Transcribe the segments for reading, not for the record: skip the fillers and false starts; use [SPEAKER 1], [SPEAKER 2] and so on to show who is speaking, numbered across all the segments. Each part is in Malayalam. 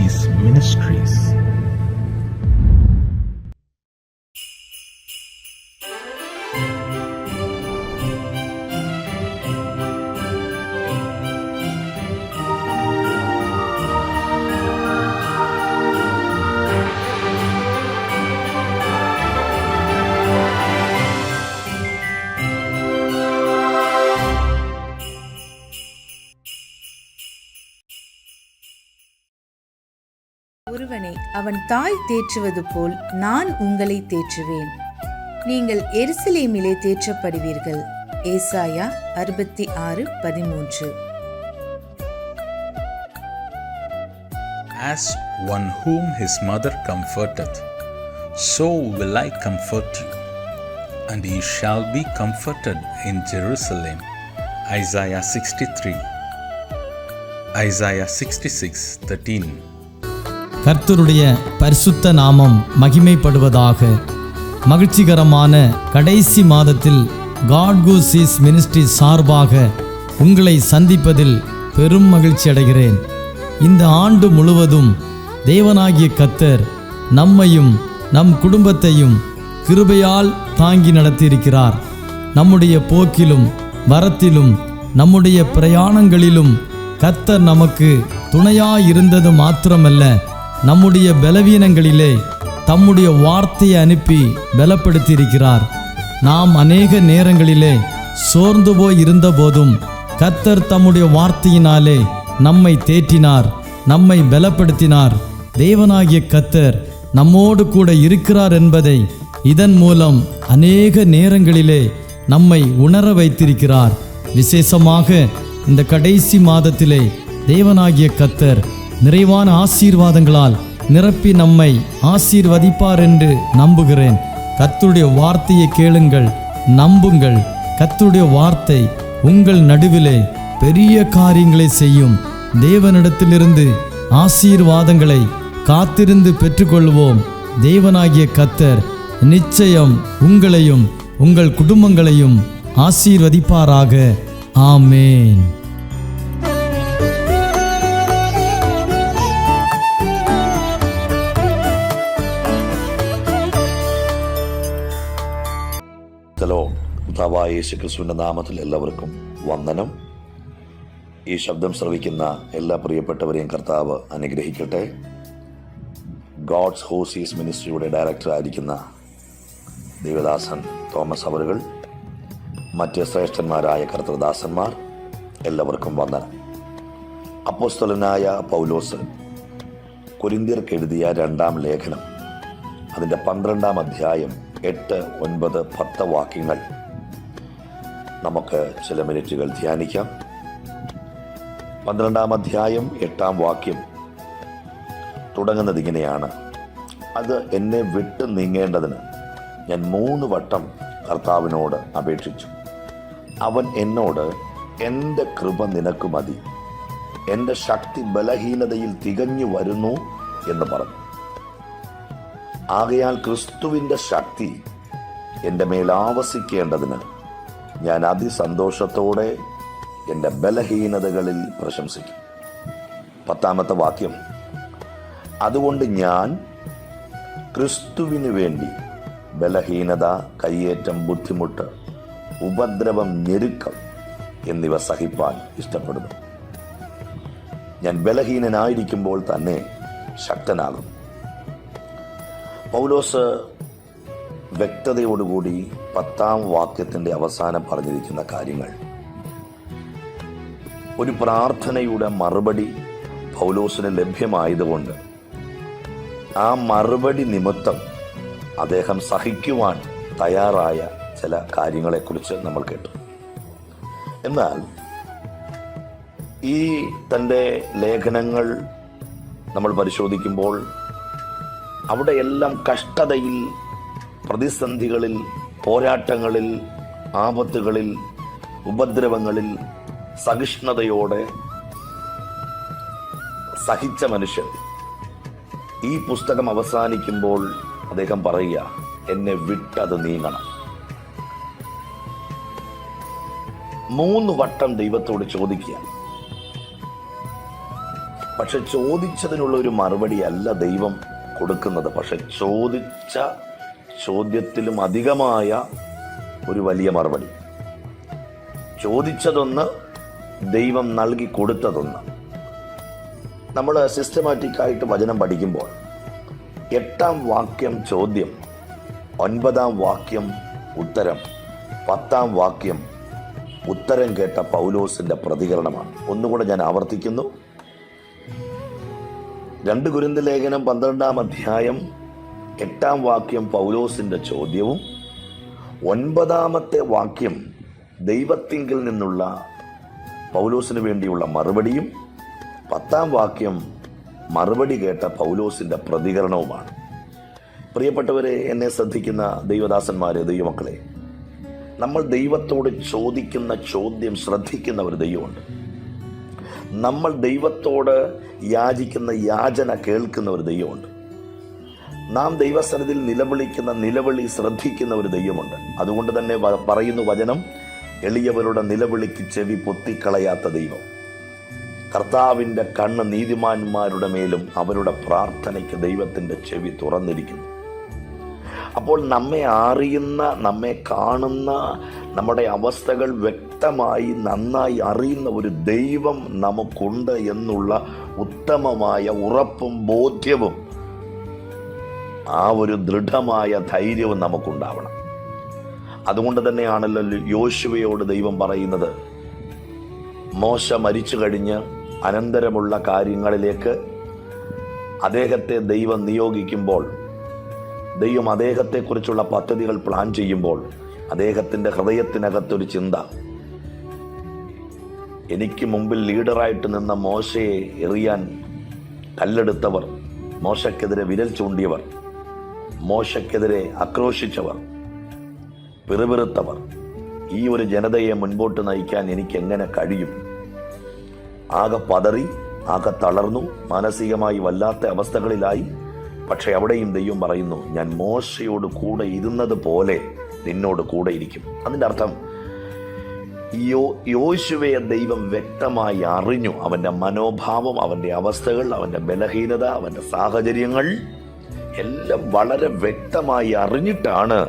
[SPEAKER 1] Seas Ministries.
[SPEAKER 2] ஒருவனை அவன் தாய் தேற்றுவது போல் நான் உங்களை தேற்றுவேன். நீங்கள் எருசலேமிலே தேற்றப்படுவீர்கள். ஏசாயா 66:13.
[SPEAKER 3] As one whom his mother comforteth, so will I comfort you, and ye shall be comforted in Jerusalem. Isaiah 63. Isaiah 66:13.
[SPEAKER 4] கர்த்தருடைய பரிசுத்த நாமம் மகிமைப்படுவதாக. மகிழ்ச்சிகரமான கடைசி மாதத்தில் God Who Seas Ministry சார்பாக உங்களை சந்திப்பதில் பெரும் மகிழ்ச்சி அடைகிறேன். இந்த ஆண்டு முழுவதும் தேவனாகிய கர்த்தர் நம்மையும் நம் குடும்பத்தையும் கிருபையால் தாங்கி நடத்தியிருக்கிறார். நம்முடைய போக்கிலும் வரத்திலும் நம்முடைய பிரயாணங்களிலும் கர்த்தர் நமக்கு துணையாயிருந்தது மாத்திரமல்ல, நம்முடைய பலவீனங்களிலே தம்முடைய வார்த்தையை அனுப்பி பலப்படுத்தியிருக்கிறார். நாம் அநேக நேரங்களிலே சோர்ந்து போய் இருந்த போதும் கர்த்தர் தம்முடைய வார்த்தையினாலே நம்மை தேற்றினார், நம்மை பலப்படுத்தினார். தேவனாகிய கர்த்தர் நம்மோடு கூட இருக்கிறார் என்பதை இதன் மூலம் அநேக நேரங்களிலே நம்மை உணர வைத்திருக்கிறார். விசேஷமாக இந்த கடைசி மாதத்திலே தேவனாகிய கர்த்தர் நிறைவான ஆசீர்வாதங்களால் நிரப்பி நம்மை ஆசீர்வதிப்பார் என்று நம்புகிறேன். கர்த்தருடைய வார்த்தையை கேளுங்கள், நம்புங்கள். கர்த்தருடைய வார்த்தை உங்கள் நடுவிலே பெரிய காரியங்களை செய்யும். தேவனிடத்திலிருந்து ஆசீர்வாதங்களை காத்திருந்து பெற்றுக்கொள்வோம். தேவனாகிய கர்த்தர் நிச்சயம் உங்களையும் உங்கள் குடும்பங்களையும் ஆசீர்வதிப்பாராக. ஆமேன்.
[SPEAKER 5] കർത്താവായ യേശുക്രിസ്തുവിൻ്റെ നാമത്തിൽ എല്ലാവർക്കും വന്ദനം. ഈ ശബ്ദം ശ്രവിക്കുന്ന എല്ലാ പ്രിയപ്പെട്ടവരെയും കർത്താവ് അനുഗ്രഹിക്കട്ടെ. ഗോഡ്സ് ഹൂ സീസ് മിനിസ്ട്രിയുടെ ഡയറക്ടറായിരിക്കുന്ന ദേവദാസൻ തോമസ് അവറുകൾ, മറ്റ് ശ്രേഷ്ഠന്മാരായ കർത്തൃദാസന്മാർ, എല്ലാവർക്കും വന്ദനം. അപ്പോസ്തലനായ പൗലോസ് കൊരിന്ത്യർക്ക് എഴുതിയ 2-ാം ലേഖനം, അതിൻ്റെ 12-ാം അധ്യായം 8, 9, 10 വാക്യങ്ങൾ നമുക്ക് ചില മിനിറ്റുകൾ ധ്യാനിക്കാം. 12-ാം അധ്യായം 8-ാം വാക്യം തുടങ്ങുന്നത് ഇങ്ങനെയാണ്: അത് എന്നെ വിട്ട് നീങ്ങേണ്ടതിന് ഞാൻ 3 വട്ടം കർത്താവിനോട് അപേക്ഷിച്ചു. അവൻ എന്നോട്, എൻ്റെ കൃപ നിനക്ക് മതി, എൻ്റെ ശക്തി ബലഹീനതയിൽ തികഞ്ഞു വരുന്നു എന്ന് പറഞ്ഞു. ആകയാൽ ക്രിസ്തുവിൻ്റെ ശക്തി എൻ്റെ മേൽ ആവസിക്കേണ്ടതിന് ഞാൻ അതിസന്തോഷത്തോടെ എൻ്റെ ബലഹീനതകളിൽ പ്രശംസിക്കും. 10-ാമത്തെ വാക്യം: അതുകൊണ്ട് ഞാൻ ക്രിസ്തുവിന് വേണ്ടി ബലഹീനത, കയ്യേറ്റം, ബുദ്ധിമുട്ട്, ഉപദ്രവം, ഞെരുക്കം എന്നിവ സഹിപ്പാൻ ഇഷ്ടപ്പെടുന്നു. ഞാൻ ബലഹീനനായിരിക്കുമ്പോൾ തന്നെ ശക്തനാകും. പൗലോസ് വ്യക്തതയോടുകൂടി 10-ാം വാക്യത്തിൻ്റെ അവസാനം പറഞ്ഞിരിക്കുന്ന കാര്യങ്ങൾ, ഒരു പ്രാർത്ഥനയുടെ മറുപടി പൗലോസിന് ലഭ്യമായതുകൊണ്ട് ആ മറുപടി നിമിത്തം അദ്ദേഹം സഹിക്കുവാൻ തയ്യാറായ ചില കാര്യങ്ങളെക്കുറിച്ച് നമ്മൾ കേട്ടു. എന്നാൽ ഈ തൻ്റെ ലേഖനങ്ങൾ നമ്മൾ പരിശോധിക്കുമ്പോൾ അവിടെയെല്ലാം കഷ്ടതയിൽ, പ്രതിസന്ധികളിൽ, പോരാട്ടങ്ങളിൽ, ആപത്തുകളിൽ, ഉപദ്രവങ്ങളിൽ സഹിഷ്ണുതയോടെ സഹിച്ച മനുഷ്യൻ ഈ പുസ്തകം അവസാനിക്കുമ്പോൾ അദ്ദേഹം പറയുക, എന്നെ വിട്ടത് നീങ്ങണം. 3 വട്ടം ദൈവത്തോട് ചോദിക്കുക. പക്ഷെ ചോദിച്ചതിനുള്ള ഒരു മറുപടി അല്ല ദൈവം കൊടുക്കുന്നത്. പക്ഷെ ചോദിച്ച ചോദ്യത്തിലും അധികമായ ഒരു വലിയ മറുപടി. ചോദിച്ചതൊന്ന്, ദൈവം നൽകി കൊടുത്തതൊന്ന്. നമ്മൾ സിസ്റ്റമാറ്റിക്കായിട്ട് വചനം പഠിക്കുമ്പോൾ 8-ാം വാക്യം ചോദ്യം, 9-ാം വാക്യം ഉത്തരം, 10-ാം വാക്യം ഉത്തരം കേട്ട പൗലോസിന്റെ പ്രതികരണമാണ്. ഒന്നുകൂടെ ഞാൻ ആവർത്തിക്കുന്നു. 2 കൊരിന്ത്യർ ലേഖനം 12-ാം അധ്യായം 8-ാം വാക്യം പൗലോസിന്റെ ചോദ്യവും 9-ാമത്തെ വാക്യം ദൈവത്തിങ്കിൽ നിന്നുള്ള പൗലോസിന് വേണ്ടിയുള്ള മറുപടിയും 10-ാം വാക്യം മറുപടി കേട്ട പൗലോസിന്റെ പ്രതികരണവുമാണ്. പ്രിയപ്പെട്ടവരെ, എന്നെ ശ്രദ്ധിക്കുന്ന ദൈവദാസന്മാരെ, ദൈവമക്കളെ, നമ്മൾ ദൈവത്തോട് ചോദിക്കുന്ന ചോദ്യം ശ്രദ്ധിക്കുന്ന ഒരു ദൈവമുണ്ട്. നമ്മൾ ദൈവത്തോട് യാചിക്കുന്ന യാചന കേൾക്കുന്ന ഒരു ദൈവമുണ്ട്. നാം ദൈവസന്നിധിയിൽ നിലവിളിക്കുന്ന നിലവിളി ശ്രദ്ധിക്കുന്ന ഒരു ദൈവമുണ്ട്. അതുകൊണ്ട് തന്നെ പറയുന്നു വചനം, എളിയവരുടെ നിലവിളിക്ക് ചെവി പൊത്തിക്കളയാത്ത ദൈവം. കർത്താവിൻ്റെ കണ്ണ് നീതിമാന്മാരുടെ മേലും അവരുടെ പ്രാർത്ഥനയ്ക്ക് ദൈവത്തിൻ്റെ ചെവി തുറന്നിരിക്കുന്നു. അപ്പോൾ നമ്മെ അറിയുന്ന, നമ്മെ കാണുന്ന, നമ്മുടെ അവസ്ഥകൾ വ്യക്തമായി നന്നായി അറിയുന്ന ഒരു ദൈവം നമുക്കുണ്ട് എന്നുള്ള ഉത്തമമായ ഉറപ്പും ബോധ്യവും ആ ഒരു ദൃഢമായ ധൈര്യവും നമുക്കുണ്ടാവണം. അതുകൊണ്ട് തന്നെയാണല്ലോ യോശുവയോട് ദൈവം പറയുന്നത്, മോശ മരിച്ചു കഴിഞ്ഞ് അനന്തരമുള്ള കാര്യങ്ങളിലേക്ക് അദ്ദേഹത്തെ ദൈവം നിയോഗിക്കുമ്പോൾ, ദൈവം അദ്ദേഹത്തെക്കുറിച്ചുള്ള പദ്ധതികൾ പ്ലാൻ ചെയ്യുമ്പോൾ അദ്ദേഹത്തിൻ്റെ ഹൃദയത്തിനകത്തൊരു ചിന്ത, എനിക്ക് മുമ്പിൽ ലീഡറായിട്ട് നിന്ന മോശയെ എറിയാൻ കല്ലെടുത്തവർ, മോശയ്ക്കെതിരെ വിരൽ ചൂണ്ടിയവർ, മോശയ്ക്കെതിരെ ആക്രോശിച്ചവർ, പിറുപിറുത്തവർ, ഈ ഒരു ജനതയെ മുൻപോട്ട് നയിക്കാൻ എനിക്ക് എങ്ങനെ കഴിയും? ആകെ പതറി, ആകെ തളർന്നു, മാനസികമായി വല്ലാത്ത അവസ്ഥകളിലായി. പക്ഷെ അവിടെയും ദൈവം പറയുന്നു, ഞാൻ മോശയോട് കൂടെ ഇരുന്നത് പോലെ നിന്നോട് കൂടെ ഇരിക്കും. അതിൻ്റെ അർത്ഥം യോശുവയെ ദൈവം വ്യക്തമായി അറിഞ്ഞു. അവൻ്റെ മനോഭാവം, അവൻ്റെ അവസ്ഥകൾ, അവൻ്റെ ബലഹീനത, അവൻ്റെ സാഹചര്യങ്ങൾ എല്ലാം വളരെ വ്യക്തമായി അറിഞ്ഞിട്ടാണ്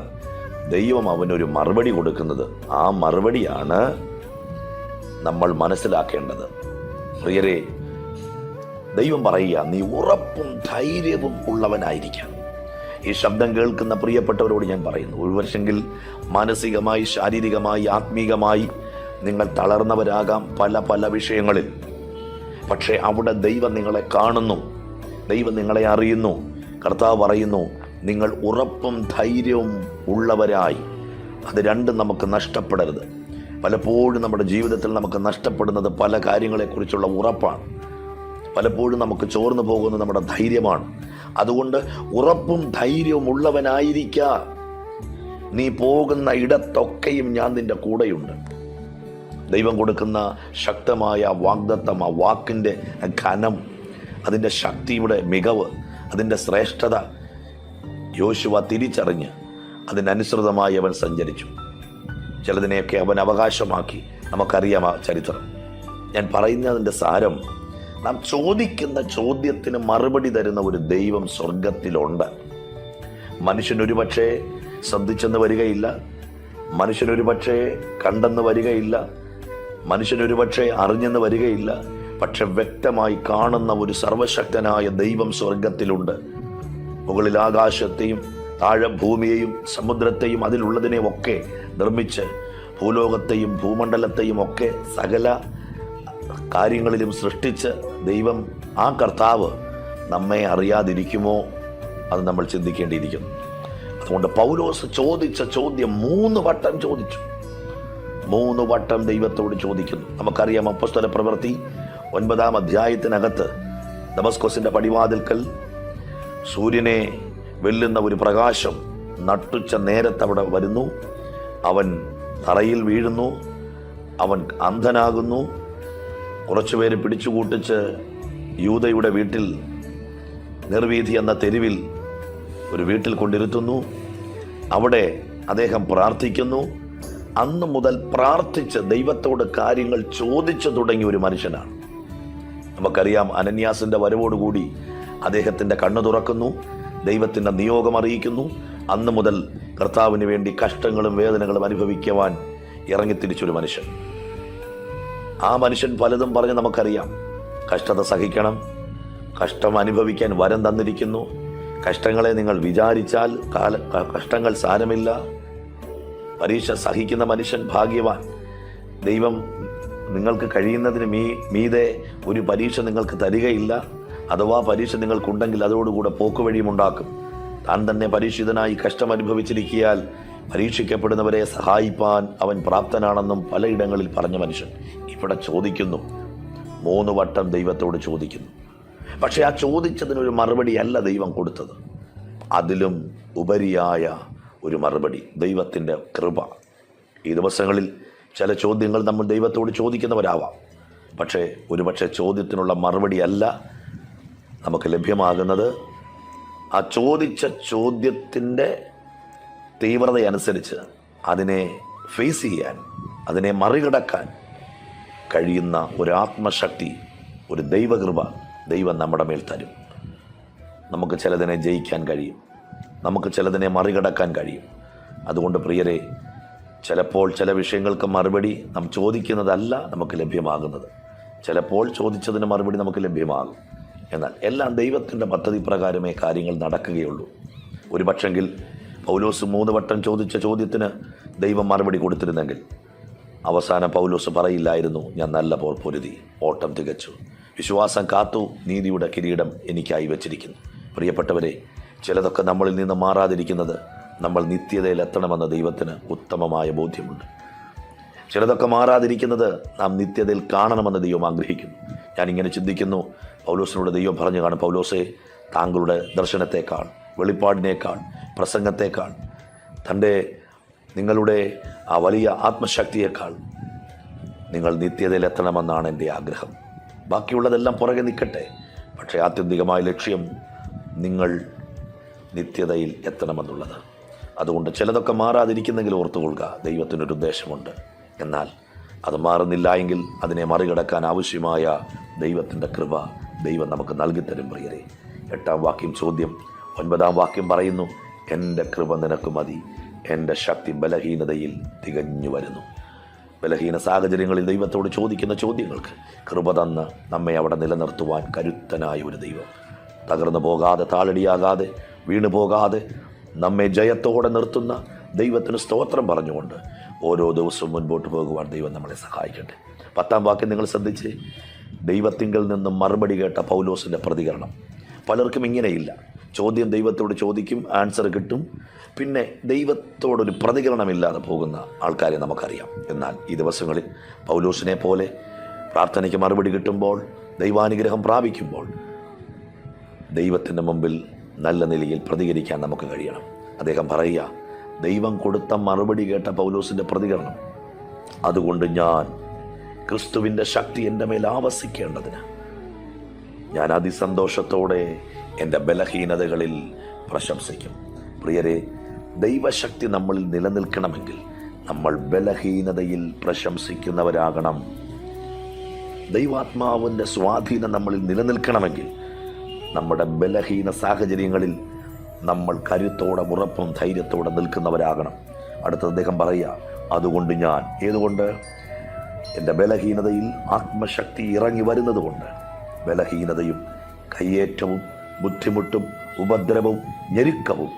[SPEAKER 5] ദൈവം അവനൊരു മറുപടി കൊടുക്കുന്നത്. ആ മറുപടിയാണ് നമ്മൾ മനസ്സിലാക്കേണ്ടത്. പ്രിയരെ, ദൈവം പറയുക, നീ ഉറപ്പും ധൈര്യവും ഉള്ളവനായിരിക്കാം. ഈ ശബ്ദം കേൾക്കുന്ന പ്രിയപ്പെട്ടവരോട് ഞാൻ പറയുന്നു, ഒരുപക്ഷെങ്കിൽ മാനസികമായി, ശാരീരികമായി, ആത്മീകമായി നിങ്ങൾ തളർന്നവരാകാം പല പല വിഷയങ്ങളിൽ. പക്ഷേ അവിടെ ദൈവം നിങ്ങളെ കാണുന്നു, ദൈവം നിങ്ങളെ അറിയുന്നു. കർത്താവ് പറയുന്നു, നിങ്ങൾ ഉറപ്പും ധൈര്യവും ഉള്ളവരായി. അത് രണ്ടും നമുക്ക് നഷ്ടപ്പെടരുത്. പലപ്പോഴും നമ്മുടെ ജീവിതത്തിൽ നമുക്ക് നഷ്ടപ്പെടുന്നത് പല കാര്യങ്ങളെക്കുറിച്ചുള്ള ഉറപ്പാണ്. പലപ്പോഴും നമുക്ക് ചോർന്നു പോകുന്നത് നമ്മുടെ ധൈര്യമാണ്. അതുകൊണ്ട് ഉറപ്പും ധൈര്യവും ഉള്ളവനായിരിക്കുക. നീ പോകുന്ന ഇടത്തൊക്കെയും ഞാൻ നിന്റെ കൂടെയുണ്ട്. ദൈവം കൊടുക്കുന്ന ശക്തമായ വാഗ്ദത്തം, ആ വാക്കിൻ്റെ ഘനം, അതിൻ്റെ ശക്തിയുടെ മികവ്, അതിൻ്റെ ശ്രേഷ്ഠത യോശുവ തിരിച്ചറിഞ്ഞ് അതിനനുസൃതമായി അവൻ സഞ്ചരിച്ചു. ചിലതിനെയൊക്കെ അവൻ അവകാശമാക്കി. നമുക്കറിയാം ആ ചരിത്രം. ഞാൻ പറയുന്നതിൻ്റെ സാരം, നാം ചോദിക്കുന്ന ചോദ്യത്തിന് മറുപടി തരുന്ന ഒരു ദൈവം സ്വർഗത്തിലുണ്ട്. മനുഷ്യനൊരു പക്ഷേ ശ്രദ്ധിച്ചെന്ന് വരികയില്ല, മനുഷ്യനൊരു പക്ഷേ കണ്ടെന്ന് വരികയില്ല, മനുഷ്യനൊരു പക്ഷേ അറിഞ്ഞെന്ന് വരികയില്ല. പക്ഷെ വ്യക്തമായി കാണുന്ന ഒരു സർവശക്തനായ ദൈവം സ്വർഗത്തിലുണ്ട്. മുകളിൽ ആകാശത്തെയും താഴെ ഭൂമിയെയും സമുദ്രത്തെയും അതിലുള്ളതിനെയും ഒക്കെ നിർമ്മിച്ച് ഭൂലോകത്തെയും ഭൂമണ്ഡലത്തെയും ഒക്കെ സകല കാര്യങ്ങളിലും സൃഷ്ടിച്ച് ദൈവം, ആ കർത്താവ് നമ്മെ അറിയാതിരിക്കുമോ? അത് നമ്മൾ ചിന്തിക്കേണ്ടിയിരിക്കുന്നു. അതുകൊണ്ട് പൗലോസ് ചോദിച്ച ചോദ്യം 3 വട്ടം ചോദിച്ചു. 3 വട്ടം ദൈവത്തോട് ചോദിക്കുന്നു. നമുക്കറിയാം, അപ്പോസ്തല പ്രവൃത്തി 9-ാം അധ്യായത്തിനകത്ത് ദമസ്കോസിന്റെ പടിവാതിൽക്കൽ സൂര്യനെ വെല്ലുന്ന ഒരു പ്രകാശം നട്ടുച്ച നേരത്ത് അവിടെ വരുന്നു. അവൻ തറയിൽ വീഴുന്നു, അവൻ അന്ധനാകുന്നു. കുറച്ചുപേര് പിടിച്ചുകൂട്ടിച്ച് യൂദയുടെ വീട്ടിൽ, നിർവീഥി എന്ന തെരുവിൽ ഒരു വീട്ടിൽ കൊണ്ടിരുത്തുന്നു. അവിടെ അദ്ദേഹം പ്രാർത്ഥിക്കുന്നു. അന്ന് മുതൽ പ്രാർത്ഥിച്ച് ദൈവത്തോട് കാര്യങ്ങൾ ചോദിച്ചു തുടങ്ങിയ ഒരു മനുഷ്യനാണ്. നമുക്കറിയാം, അനന്യാസിൻ്റെ വരവോടുകൂടി അദ്ദേഹത്തിൻ്റെ കണ്ണു തുറക്കുന്നു, ദൈവത്തിൻ്റെ നിയോഗം അറിയിക്കുന്നു. അന്ന് മുതൽ കർത്താവിന് വേണ്ടി കഷ്ടങ്ങളും വേദനകളും അനുഭവിക്കുവാൻ ഇറങ്ങിത്തിരിച്ചൊരു മനുഷ്യൻ. ആ മനുഷ്യൻ പലതും പറഞ്ഞ് നമുക്കറിയാം. കഷ്ടത സഹിക്കണം, കഷ്ടം അനുഭവിക്കാൻ വരം തന്നിരിക്കുന്നു, കഷ്ടങ്ങളെ നിങ്ങൾ വിചാരിച്ചാൽ കഷ്ടങ്ങൾ സാരമില്ല, പരീക്ഷ സഹിക്കുന്ന മനുഷ്യൻ ഭാഗ്യവാൻ, ദൈവം നിങ്ങൾക്ക് കഴിയുന്നതിന് മീതെ ഒരു പരീക്ഷ നിങ്ങൾക്ക് തരികയില്ല, അഥവാ പരീക്ഷ നിങ്ങൾക്കുണ്ടെങ്കിൽ അതോടുകൂടെ പോക്കുവഴിയുമുണ്ടാക്കും. താൻ തന്നെ പരീക്ഷിതനായി കഷ്ടം അനുഭവിച്ചിരിക്കിയാൽ പരീക്ഷിക്കപ്പെടുന്നവരെ സഹായിപ്പാൻ അവൻ പ്രാപ്തനാണെന്നും പലയിടങ്ങളിൽ പറഞ്ഞ മനുഷ്യൻ ഇവിടെ ചോദിക്കുന്നു. 3 വട്ടം ദൈവത്തോട് ചോദിക്കുന്നു. പക്ഷെ ആ ചോദിച്ചതിനൊരു മറുപടിയല്ല ദൈവം കൊടുത്തത്. അതിലും ഉപരിയായ ഒരു മറുപടി, ദൈവത്തിൻ്റെ കൃപ. ഈ ദിവസങ്ങളിൽ ചില ചോദ്യങ്ങൾ നമ്മൾ ദൈവത്തോട് ചോദിക്കുന്നവരാവാം. പക്ഷേ ഒരുപക്ഷെ ചോദ്യത്തിനുള്ള മറുപടിയല്ല നമുക്ക് ലഭ്യമാകുന്നത്. ആ ചോദിച്ച ചോദ്യത്തിൻ്റെ തീവ്രതയനുസരിച്ച് അതിനെ ഫേസ് ചെയ്യാൻ, അതിനെ മറികടക്കാൻ കഴിയുന്ന ഒരു ആത്മശക്തി, ഒരു ദൈവകൃപ ദൈവം നമ്മുടെ മേൽ തരും. നമുക്ക് ചിലതിനെ ജയിക്കാൻ കഴിയും, നമുക്ക് ചിലതിനെ മറികടക്കാൻ കഴിയും. അതുകൊണ്ട് പ്രിയരെ, ചിലപ്പോൾ ചില വിഷയങ്ങൾക്ക് മറുപടി നാം ചോദിക്കുന്നതല്ല നമുക്ക് ലഭ്യമാകുന്നത്. ചിലപ്പോൾ ചോദിച്ചതിന് മറുപടി നമുക്ക് ലഭ്യമാകും. എന്നാൽ എല്ലാം ദൈവത്തിൻ്റെ പദ്ധതി പ്രകാരമേ കാര്യങ്ങൾ നടക്കുകയുള്ളൂ. ഒരു പക്ഷെങ്കിൽ പൗലോസ് 3 വട്ടം ചോദിച്ച ചോദ്യത്തിന് ദൈവം മറുപടി കൊടുത്തിരുന്നെങ്കിൽ അവസാനം പൗലോസ് പറയില്ലായിരുന്നു, ഞാൻ നല്ല പോർ പൊരുതി, ഓട്ടം തികച്ചു, വിശ്വാസം കാത്തു, നീതിയുടെ കിരീടം എനിക്കായി വച്ചിരിക്കുന്നു. പ്രിയപ്പെട്ടവരെ, ചിലതൊക്കെ നമ്മളിൽ നിന്ന് മാറാതിരിക്കുന്നത് നമ്മൾ നിത്യതയിൽ എത്തണമെന്ന ദൈവത്തിന് ഉത്തമമായ ബോധ്യമുണ്ട്. ചിലതൊക്കെ മാറാതിരിക്കുന്നത് നാം നിത്യതയിൽ കാണണമെന്ന് ദൈവം ആഗ്രഹിക്കുന്നു. ഞാനിങ്ങനെ ചിന്തിക്കുന്നു, പൗലോസിനോട് ദൈവം പറഞ്ഞു കാണും, പൗലോസേ, താങ്കളുടെ ദർശനത്തെക്കാൾ, വെളിപ്പാടിനേക്കാൾ, പ്രസംഗത്തെക്കാൾ, നിങ്ങളുടെ ആ വലിയ ആത്മശക്തിയേക്കാൾ നിങ്ങൾ നിത്യതയിൽ എത്തണമെന്നാണ് എൻ്റെ ആഗ്രഹം. ബാക്കിയുള്ളതെല്ലാം പുറകെ നിൽക്കട്ടെ, പക്ഷേ ആത്യന്തികമായ ലക്ഷ്യം നിങ്ങൾ നിത്യതയിൽ എത്തണമെന്നുള്ളത്. അതുകൊണ്ട് ചിലതൊക്കെ മാറാതിരിക്കുന്നെങ്കിൽ ഓർത്തുകൊള്ളുക, ദൈവത്തിനൊരു ഉദ്ദേശമുണ്ട്. എന്നാൽ അത് മാറുന്നില്ല എങ്കിൽ അതിനെ മറികടക്കാൻ ആവശ്യമായ ദൈവത്തിൻ്റെ കൃപ ദൈവം നമുക്ക് നൽകിത്തരും. പ്രിയരെ, 8-ാം വാക്യം ചോദ്യം, 9-ാം വാക്യം പറയുന്നു, എൻ്റെ കൃപ നിനക്ക് മതി, എൻ്റെ ശക്തി ബലഹീനതയിൽ തികഞ്ഞു വരുന്നു. ബലഹീന സാഹചര്യങ്ങളിൽ ദൈവത്തോട് ചോദിക്കുന്ന ചോദ്യങ്ങൾക്ക് കൃപ തന്ന് നമ്മെ അവിടെ നിലനിർത്തുവാൻ കരുത്തനായ ഒരു ദൈവം, തകർന്നു പോകാതെ, താളടിയാകാതെ, വീണു പോകാതെ നമ്മെ ജയത്തോടെ നിർത്തുന്ന ദൈവത്തിന് സ്തോത്രം പറഞ്ഞുകൊണ്ട് ഓരോ ദിവസവും മുൻപോട്ട് പോകുവാൻ ദൈവം നമ്മളെ സഹായിക്കട്ടെ. 10-ാം വാക്യം നിങ്ങൾ ശ്രദ്ധിച്ച്, ദൈവത്തിങ്കൽ നിന്നും മറുപടി കേട്ട പൗലോസിൻ്റെ പ്രതികരണം. പലർക്കും ഇങ്ങനെയില്ല. ചോദ്യം ദൈവത്തോട് ചോദിക്കും, ആൻസർ കിട്ടും, പിന്നെ ദൈവത്തോടൊരു പ്രതികരണമില്ലാതെ പോകുന്ന ആൾക്കാരെ നമുക്കറിയാം. എന്നാൽ ഈ ദിവസങ്ങളിൽ പൗലോസിനെ പോലെ പ്രാർത്ഥനയ്ക്ക് മറുപടി കിട്ടുമ്പോൾ, ദൈവാനുഗ്രഹം പ്രാപിക്കുമ്പോൾ ദൈവത്തിൻ്റെ മുമ്പിൽ നല്ല നിലയിൽ പ്രതികരിക്കാൻ നമുക്ക് കഴിയണം. അദ്ദേഹം പറയുക, ദൈവം കൊടുത്ത മറുപടി കേട്ട പൗലോസിൻ്റെ പ്രതികരണം, അതുകൊണ്ട് ഞാൻ ക്രിസ്തുവിൻ്റെ ശക്തി എൻ്റെ മേൽ ആവസിക്കേണ്ടതിന് ഞാൻ അതിസന്തോഷത്തോടെ എൻ്റെ ബലഹീനതകളിൽ പ്രശംസിക്കും. പ്രിയരെ, ദൈവശക്തി നമ്മളിൽ നിലനിൽക്കണമെങ്കിൽ നമ്മൾ ബലഹീനതയിൽ പ്രശംസിക്കുന്നവരാകണം. ദൈവാത്മാവിൻ്റെ സ്വാധീനം നമ്മളിൽ നിലനിൽക്കണമെങ്കിൽ നമ്മുടെ ബലഹീന സാഹചര്യങ്ങളിൽ നമ്മൾ കരുത്തോടെ, ഉറപ്പും ധൈര്യത്തോടെ നിൽക്കുന്നവരാകണം. അടുത്ത അദ്ദേഹം പറയുക, അതുകൊണ്ട് ഞാൻ, ഏതുകൊണ്ട്? എൻ്റെ ബലഹീനതയിൽ ആത്മശക്തി ഇറങ്ങി വരുന്നത് കൊണ്ട്. ബലഹീനതയും കയ്യേറ്റവും ബുദ്ധിമുട്ടും ഉപദ്രവവും ഞെരുക്കവും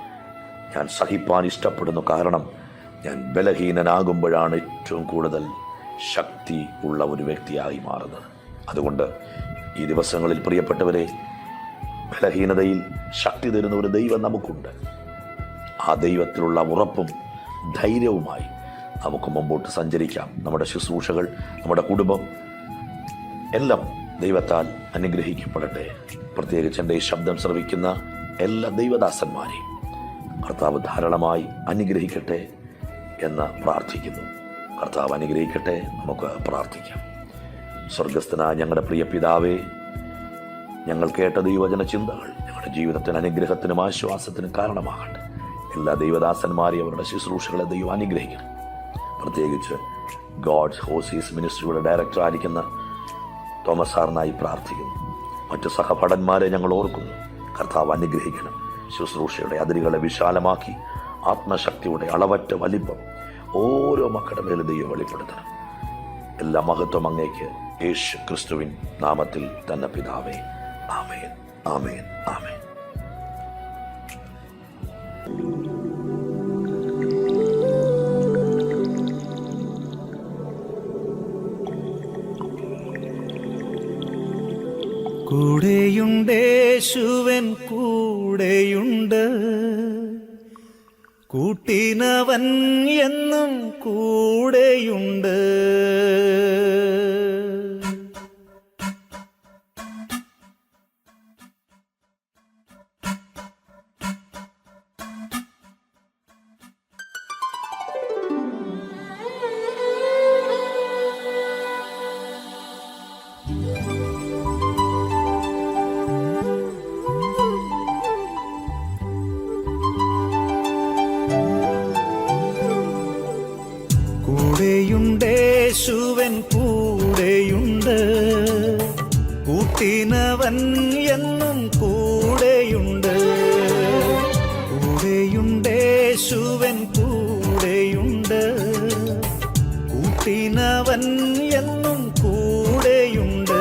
[SPEAKER 5] ഞാൻ സഹിപ്പാൻ ഇഷ്ടപ്പെടുന്നു. കാരണം ഞാൻ ബലഹീനനാകുമ്പോഴാണ് ഏറ്റവും കൂടുതൽ ശക്തി ഉള്ള ഒരു വ്യക്തിയായി മാറുന്നത്. അതുകൊണ്ട് ഈ ദിവസങ്ങളിൽ പ്രിയപ്പെട്ടവരെ, ബലഹീനതയിൽ ശക്തി തരുന്ന ഒരു ദൈവം നമുക്കുണ്ട്. ആ ദൈവത്തിലുള്ള ഉറപ്പും ധൈര്യവുമായി നമുക്ക് മുമ്പോട്ട് സഞ്ചരിക്കാം. നമ്മുടെ ശുശ്രൂഷകൾ, നമ്മുടെ കുടുംബം എല്ലാം ദൈവത്താൽ അനുഗ്രഹിക്കപ്പെടട്ടെ. പ്രത്യേകിച്ച് എൻ്റെ ഈ ശബ്ദം ശ്രവിക്കുന്ന എല്ലാ ദൈവദാസന്മാരെയും കർത്താവ് ധാരാളമായി അനുഗ്രഹിക്കട്ടെ എന്ന് പ്രാർത്ഥിക്കുന്നു. കർത്താവ് അനുഗ്രഹിക്കട്ടെ. നമുക്ക് പ്രാർത്ഥിക്കാം. സ്വർഗസ്ഥനായ ഞങ്ങളുടെ പ്രിയ പിതാവേ, ഞങ്ങൾ കേട്ട ദൈവവചന ചിന്തകൾ ഞങ്ങളുടെ ജീവിതത്തിന് അനുഗ്രഹത്തിനും ആശ്വാസത്തിനും കാരണമാകട്ടെ. എല്ലാ ദൈവദാസന്മാരെയും അവരുടെ ശുശ്രൂഷകളെ ദൈവം അനുഗ്രഹിക്കണം. പ്രത്യേകിച്ച് ഗോഡ്സ് ഹോസീസ് മിനിസ്ട്രിയുടെ ഡയറക്ടർ ആയിരിക്കുന്ന തോമസ് സാറിനായി പ്രാർത്ഥിക്കുന്നു. മറ്റു സഹഭടന്മാരെ ഞങ്ങൾ ഓർക്കുന്നു. കർത്താവ് അനുഗ്രഹിക്കണം. ശുശ്രൂഷയുടെ അതിരുകളെ വിശാലമാക്കി ആത്മശക്തിയുടെ അളവറ്റ വലിപ്പം ഓരോ മക്കളുടെ മേലും ദൈവം വെളിപ്പെടുത്തണം. എല്ലാ മഹത്വം അങ്ങേക്ക് യേശു ക്രിസ്തുവിൻ നാമത്തിൽ തന്നെ പിതാവേ. ആമേൻ, ആമേൻ, ആമേൻ.
[SPEAKER 1] കൂടെയുണ്ടേശുവൻ കൂടെയുണ്ട്, കൂട്ടിനവൻ എന്നും കൂടെയുണ്ട്. കൂടെയുണ്ടേശുവൻ കൂടെയുണ്ട്, കൂട്ടിനവൻ എന്നും കൂടെയുണ്ട്. കൂടെയുണ്ടേശുവൻ കൂടെയുണ്ട്, കൂട്ടിനവൻ എന്നും കൂടെയുണ്ട്.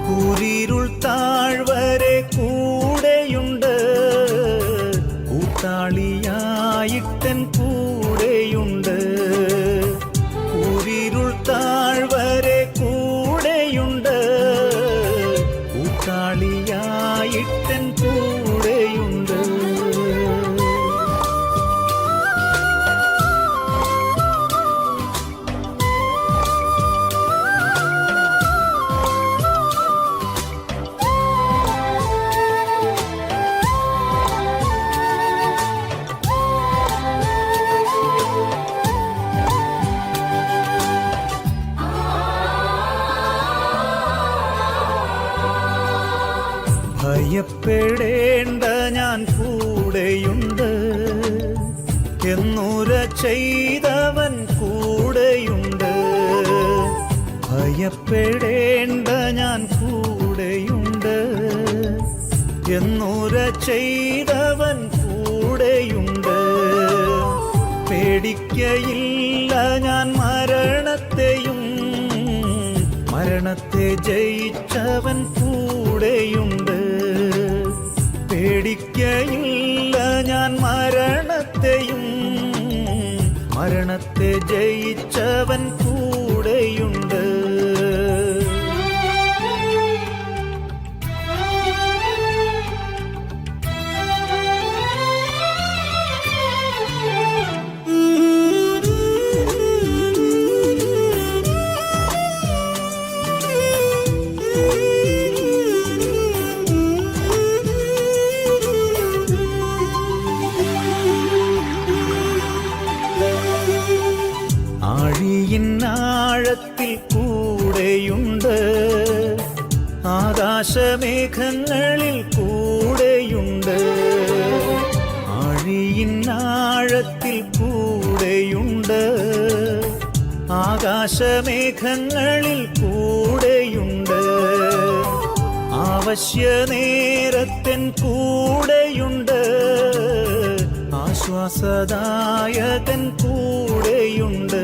[SPEAKER 1] കൂരിരുൾ താഴ്വരെ കൂടെയുണ്ട്, കൂട്ടാളിയായിട്ടൻ കൂടെയുണ്ട്. കൂരിരുൾ താഴ്വരെ കൂടെയുണ്ട്, കൂട്ടാളിയായിട്ടൻ കൂടെയുണ്ട്. ഭയപ്പെടേണ്ട ഞാൻ കൂടെയുണ്ട്, എന്നുര ചെയ്തവൻ കൂടെയുണ്ട്. ഭയപ്പെടേണ്ട ഞാൻ കൂടെയുണ്ട്, എന്നുര ചെയ്തവൻ കൂടെയുണ്ട്. പേടിക്കയില്ല ഞാൻ മരണത്തെയും, മരണത്തെ ജയിച്ചവൻ കൂടെയുണ്ട്. പേടിക്കയില്ല ഞാൻ മരണത്തെയും, മരണത്തെ ജയിച്ചവൻ കൂടെയുണ്ട്. ആഴിയിന്നാഴത്തിൽ കൂടെയുണ്ട്, ആകാശമേഘങ്ങളിൽ കൂടെയുണ്ട്. ആഴിയിന്നാഴത്തിൽ കൂടെയുണ്ട്, ആകാശമേഘങ്ങളിൽ കൂടെയുണ്ട്. ആവശ്യ നേരത്തൻ കൂടെയുണ്ട്, ആശ്വാസദായകൻ കൂടെയുണ്ട്.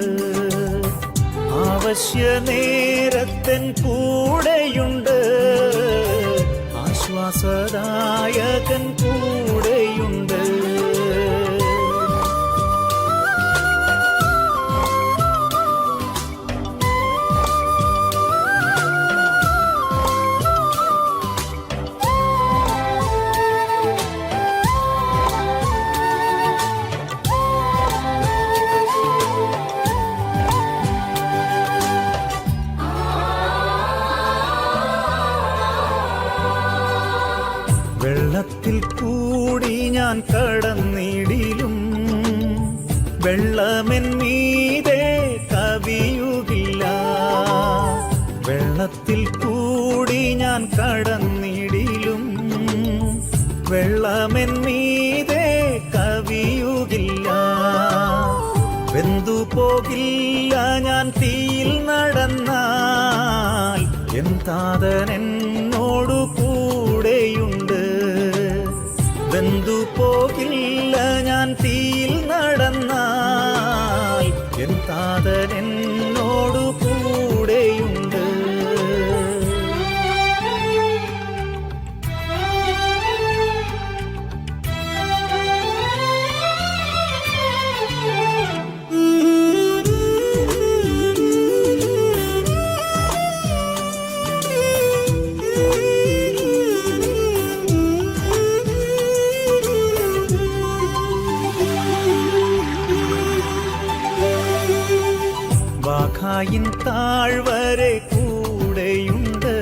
[SPEAKER 1] ആവശ്യ നേരത്തൻ കൂടെയുണ്ട്, ആശ്വാസദായകൻ കൂടെയുണ്ട്. വെള്ളത്തിൽ കൂടി ഞാൻ കടന്നിടിലും, വെള്ളമെൻ മീതെ കവിയുകില്ല. വെള്ളത്തിൽ കൂടി ഞാൻ കടന്നിടിലും, വെള്ളമെൻ മീതെ കവിയുകില്ല. വെന്തു പോകില്ല ഞാൻ തീയിൽ നടന്നാൽ, താതൻ എന്നോടു കൂടെയുണ്ട്. വെന്തു പോകില്ല ഞാൻ തീയിൽ നടന്നാൽ, എൻ താതൻ എന്നോടു കൂടെയുണ്ട്. ബാഖായിൻ താഴ്വരെ കൂടെയുണ്ട്.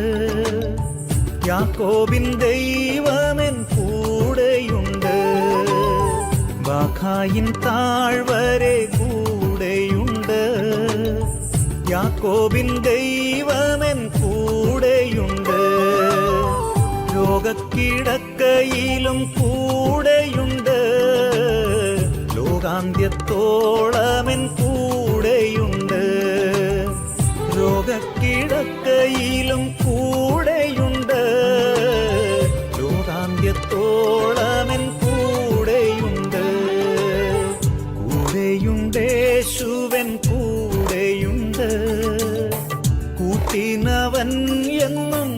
[SPEAKER 1] യാക്കോബിൻ ദൈവമെൻ കൂടെയുണ്ട്. ബാഖായിൻ താഴ്വരെ കൂടെയുണ്ട്. യാക്കോബിൻ ദൈവമെൻ കൂടെയുണ്ട്. രോഗക്കിടക്കയിലും കൂടെയുണ്ട്. ലോകാന്ത്യത്തോളമെൻ കൂടെയുണ്ട്. രോഗക്കിടക്കയിലും കൂടെയുണ്ട്. ലോകാന്ത്യത്തോളമെൻ കൂടെയുണ്ട്. കൂടെയുണ്ടേശുവൻ കൂടെയുണ്ട്. കൂട്ടിനവൻ എന്നും